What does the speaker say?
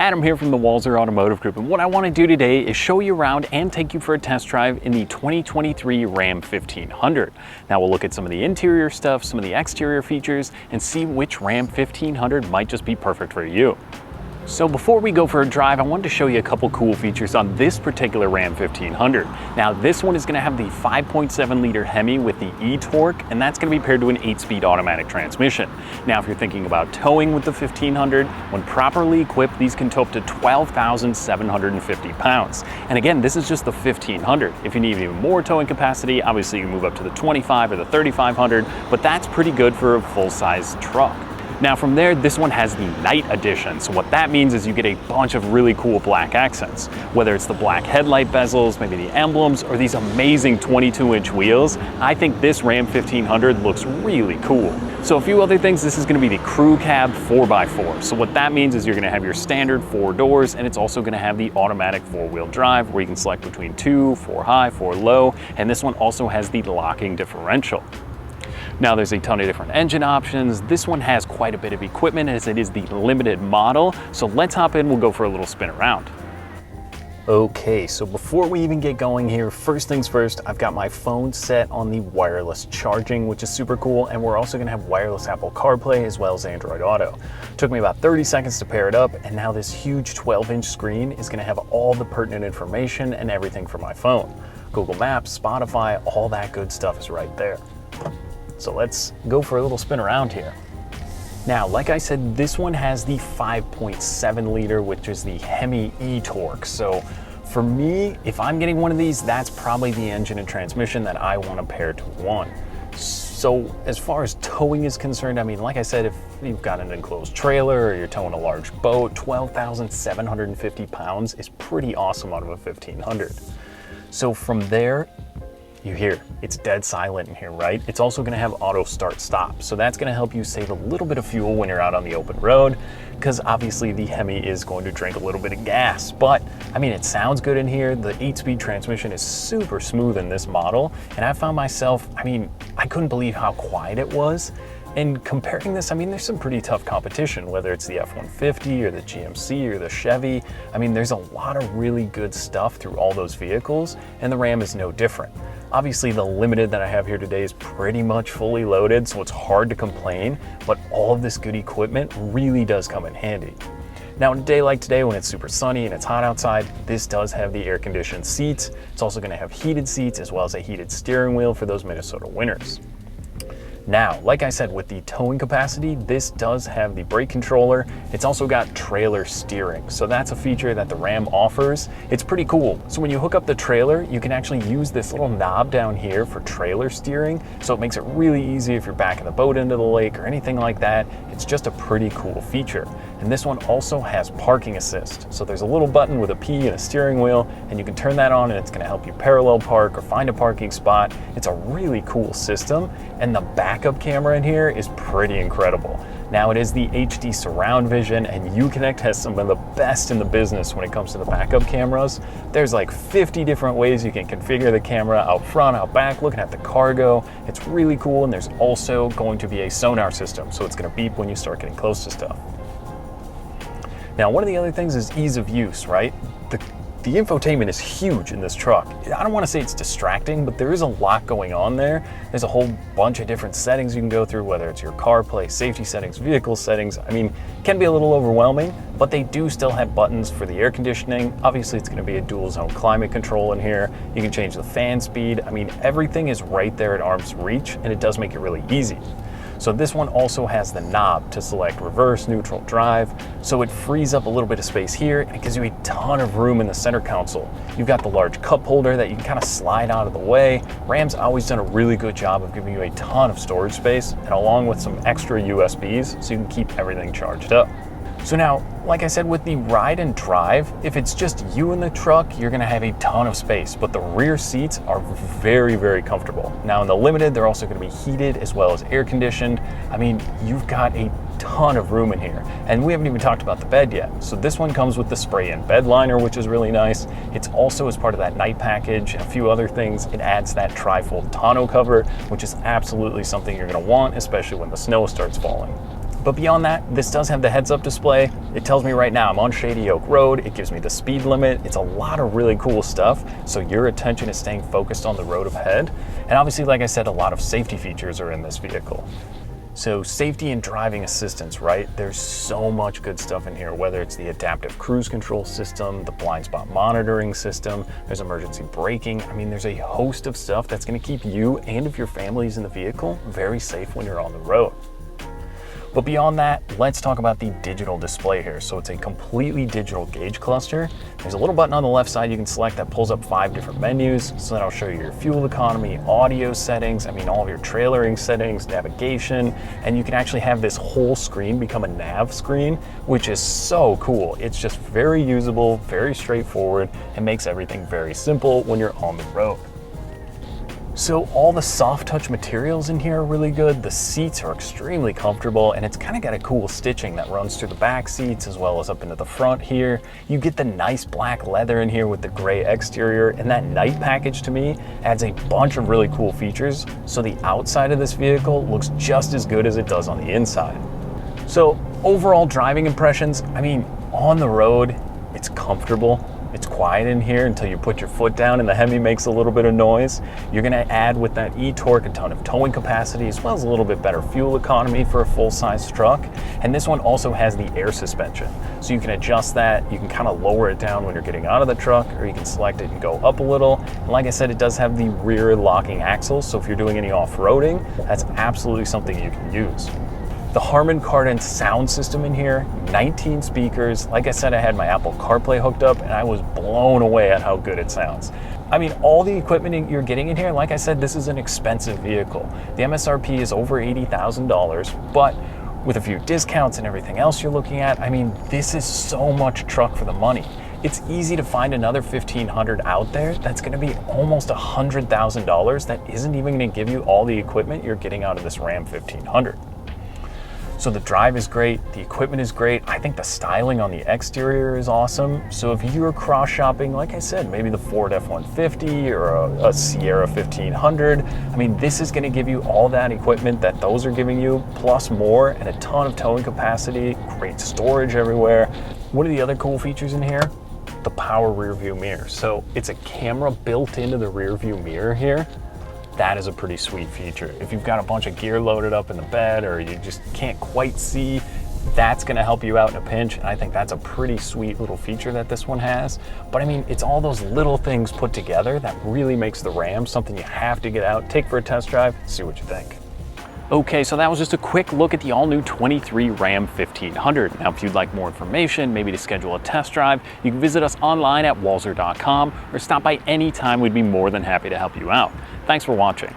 Adam here from the Walser Automotive Group, and what I want to do today is show you around and take you for a test drive in the 2023 Ram 1500. Now we'll look at some of the interior stuff, some of the exterior features, and see which Ram 1500 might just be perfect for you. So before we go for a drive, I wanted to show you a couple cool features on this particular Ram 1500. Now this one is going to have the 5.7 liter Hemi with the e-torque, and that's going to be paired to an 8-speed automatic transmission. Now if you're thinking about towing with the 1500, when properly equipped, these can tow up to 12,750 pounds. And again, this is just the 1500. If you need even more towing capacity, obviously you can move up to the 25 or the 3500, but that's pretty good for a full-size truck. Now from there, this one has the Night Edition. So what that means is you get a bunch of really cool black accents. Whether it's the black headlight bezels, maybe the emblems, or these amazing 22-inch wheels, I think this Ram 1500 looks really cool. So a few other things, this is going to be the crew cab 4x4. So what that means is you're going to have your standard 4 doors, and it's also going to have the automatic 4-wheel drive where you can select between 2, 4 high, 4 low, and this one also has the locking differential. Now there's a ton of different engine options. This one has quite a bit of equipment as it is the limited model. So let's hop in, we'll go for a little spin around. Okay, so before we even get going here, first things first, I've got my phone set on the wireless charging, which is super cool. And we're also gonna have wireless Apple CarPlay as well as Android Auto. Took me about 30 seconds to pair it up, and now this huge 12-inch screen is gonna have all the pertinent information and everything for my phone. Google Maps, Spotify, all that good stuff is right there. So let's go for a little spin around here. Now, like I said, this one has the 5.7 liter, which is the Hemi e-torque. So for me, if I'm getting one of these, that's probably the engine and transmission that I want to pair to one. So as far as towing is concerned, I mean, like I said, if you've got an enclosed trailer or you're towing a large boat, 12,750 pounds is pretty awesome out of a 1500. So from there, you hear it's dead silent in here, right? It's also gonna have auto start stop. So that's gonna help you save a little bit of fuel when you're out on the open road, because obviously the Hemi is going to drink a little bit of gas. But I mean, it sounds good in here. The 8-speed transmission is super smooth in this model. And I found myself, I mean, I couldn't believe how quiet it was. And comparing this, I mean, there's some pretty tough competition, whether it's the F-150 or the GMC or the Chevy. I mean, there's a lot of really good stuff through all those vehicles, and the Ram is no different. Obviously, the Limited that I have here today is pretty much fully loaded, so it's hard to complain, but all of this good equipment really does come in handy. Now, on a day like today when it's super sunny and it's hot outside, this does have the air-conditioned seats. It's also going to have heated seats as well as a heated steering wheel for those Minnesota winters. Now, like I said, with the towing capacity, this does have the brake controller. It's also got trailer steering. So that's a feature that the Ram offers. It's pretty cool. So when you hook up the trailer, you can actually use this little knob down here for trailer steering. So it makes it really easy if you're backing the boat into the lake or anything like that. It's just a pretty cool feature. And this one also has parking assist. So there's a little button with a P and a steering wheel, and you can turn that on and it's gonna help you parallel park or find a parking spot. It's a really cool system, and the backup camera in here is pretty incredible. Now it is the HD surround vision, and Uconnect has some of the best in the business when it comes to the backup cameras. There's like 50 different ways you can configure the camera out front, out back, looking at the cargo. It's really cool, and there's also going to be a sonar system, so it's gonna beep when you start getting close to stuff. Now, one of the other things is ease of use, right? The infotainment is huge in this truck. I don't want to say it's distracting, but there is a lot going on there. There's a whole bunch of different settings you can go through, whether it's your CarPlay, safety settings, vehicle settings. I mean, it can be a little overwhelming, but they do still have buttons for the air conditioning. Obviously, it's going to be a dual zone climate control in here. You can change the fan speed. I mean, everything is right there at arm's reach, and it does make it really easy. So this one also has the knob to select reverse, neutral, drive. So it frees up a little bit of space here, and it gives you a ton of room in the center console. You've got the large cup holder that you can kind of slide out of the way. Ram's always done a really good job of giving you a ton of storage space, and along with some extra USBs, so you can keep everything charged up. So now, like I said, with the ride and drive, if it's just you in the truck, you're gonna have a ton of space, but the rear seats are very, very comfortable. Now in the Limited, they're also gonna be heated as well as air conditioned. I mean, you've got a ton of room in here, and we haven't even talked about the bed yet. So this one comes with the spray-in bed liner, which is really nice. It's also, as part of that night package and a few other things, it adds that tri-fold tonneau cover, which is absolutely something you're gonna want, especially when the snow starts falling. But beyond that, this does have the heads-up display. It tells me right now I'm on Shady Oak Road. It gives me the speed limit. It's a lot of really cool stuff, so your attention is staying focused on the road ahead. And obviously, like I said, a lot of safety features are in this vehicle. So safety and driving assistance, right? There's so much good stuff in here, whether it's the adaptive cruise control system, the blind spot monitoring system, there's emergency braking. I mean, there's a host of stuff that's gonna keep you and if your family's in the vehicle very safe when you're on the road. But beyond that, let's talk about the digital display here. So it's a completely digital gauge cluster. There's a little button on the left side you can select that pulls up 5 different menus. So that'll show you your fuel economy, audio settings, all of your trailering settings, navigation, and you can actually have this whole screen become a nav screen, which is so cool. It's just very usable, very straightforward, and makes everything very simple when you're on the road. So all the soft touch materials in here are really good. The seats are extremely comfortable, and it's kind of got a cool stitching that runs through the back seats as well as up into the front here. You get the nice black leather in here with the gray exterior, and that night package to me adds a bunch of really cool features. So the outside of this vehicle looks just as good as it does on the inside. So overall driving impressions, on the road, it's comfortable. It's quiet in here until you put your foot down and the Hemi makes a little bit of noise. You're gonna add with that e-torque a ton of towing capacity as well as a little bit better fuel economy for a full-size truck. And this one also has the air suspension. So you can adjust that, you can kind of lower it down when you're getting out of the truck, or you can select it and go up a little. And like I said, it does have the rear locking axles, so if you're doing any off-roading, that's absolutely something you can use. The Harman Kardon sound system in here, 19 speakers. Like I said, I had my Apple CarPlay hooked up and I was blown away at how good it sounds. All the equipment you're getting in here, like I said, this is an expensive vehicle. The MSRP is over $80,000, but with a few discounts and everything else you're looking at, this is so much truck for the money. It's easy to find another 1500 out there that's gonna be almost $100,000 that isn't even gonna give you all the equipment you're getting out of this Ram 1500. So the drive is great, the equipment is great. I think the styling on the exterior is awesome. So if you're cross shopping, like I said, maybe the Ford F-150 or a Sierra 1500, this is gonna give you all that equipment that those are giving you, plus more, and a ton of towing capacity, great storage everywhere. What are the other cool features in here? The power rear view mirror. So it's a camera built into the rear view mirror here. That is a pretty sweet feature. If you've got a bunch of gear loaded up in the bed or you just can't quite see, that's gonna help you out in a pinch. And I think that's a pretty sweet little feature that this one has. But it's all those little things put together that really makes the Ram something you have to get out, take for a test drive, see what you think. Okay, so that was just a quick look at the all-new 23 Ram 1500. Now, if you'd like more information, maybe to schedule a test drive, you can visit us online at walser.com or stop by anytime. We'd be more than happy to help you out. Thanks for watching.